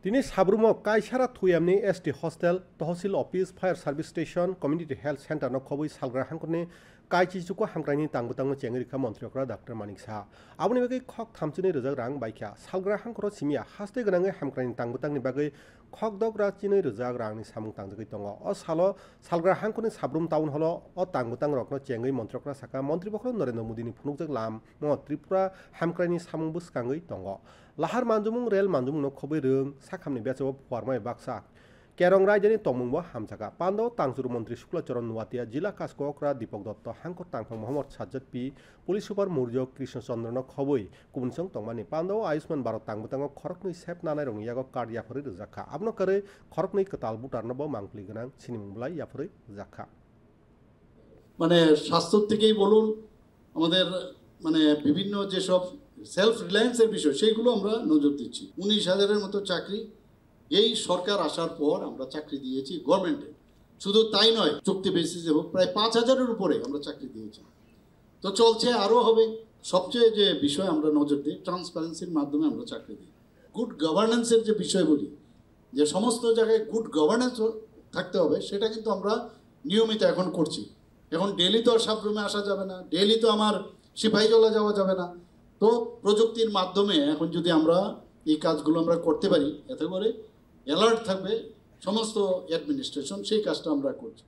दिनै साब्रुमाव कायसारा थुयामनि ST hostel tehsil office fire service station community health centre न खबै सालग्रा हांखरनि कायचिजुको हांक्राइनि तांबुतांनो चेंगरिखा मंत्रिफ्रा डॉक्टर मानिक साहा आबुनि बागै खक 32 रां बायख्या सालग्रा हांखर सिमिया हास्ते गोनाङै हांक्राइनि तांबुतांनि बागै खक दग्रा 2 रांनि सामुं तांजगै दङ अ सालो सालग्रा हांखरनि साब्रुम टाउन हल अ तांबुतां रकनो चेंगै मंत्रिफ्रा साका मंत्री बखर नरेंद्र मोदीनि फुनुकजों लाम म त्रिपुरा हांक्राइनि सामुं बुसकाङै दङ लाहार मानजुमुं रेल मानजुमुं न खबै रों साखामनि बेचो फुवारमाय बाक्सा केरं राज्यनि तमुंबो हामजागा पांडव तांजुरु मंत्री शुक्लचरण नुवातिया जिला कास्करा दीपक दत्त हांको तांफां मोहम्मद साज्जद पी पुलिस सुपार मौर्य कृष्ण चंद्र न खबै कुबुनसं तंमानि पांडव आयुष्मान भारत तांबुतांग खरकनि सेप नानाय रंग यागो कार्ड याफोरै रजाखा आबनो करे खरकनि कताल बुटारनबो मांगप्लि गोनां सिनिमुंबलाई याफोरै रजाखा মানে স্বাস্থ্য থেকেই বলুন আমাদের মানে বিভিন্ন যে সব সেলফ রিলায়েন্সের বিষয় সেগুলো আমরা নজর দিচ্ছি 19,000-এর মতো চাকরি এই সরকার আসার পর আমরা চাকরি দিয়েছি গভর্নমেন্টে শুধু তাই নয় চুক্তি বেসিসে হোক প্রায় 5,000-এর উপরে আমরা চাকরি দিয়েছি তো চলছে আরও হবে সবচেয়ে যে বিষয় আমরা নজর দিই ট্রান্সপারেন্সির মাধ্যমে আমরা চাকরি দিই গুড গভর্নেন্সের যে বিষয় বলি যে সমস্ত জায়গায় গুড গভর্নেন্স থাকতে হবে সেটা কিন্তু আমরা নিয়মিত এখন করছি এখন ডেলি তো আর সাবরুমে আসা যাবে না ডেলি তো আমার সিপাহীজলা যাওয়া যাবে না তো প্রযুক্তির মাধ্যমে এখন যদি আমরা এই কাজগুলো আমরা করতে পারি এতে করে অ্যালার্ট থাকবে সমস্ত অ্যাডমিনিস্ট্রেশন সেই কাজটা আমরা করছি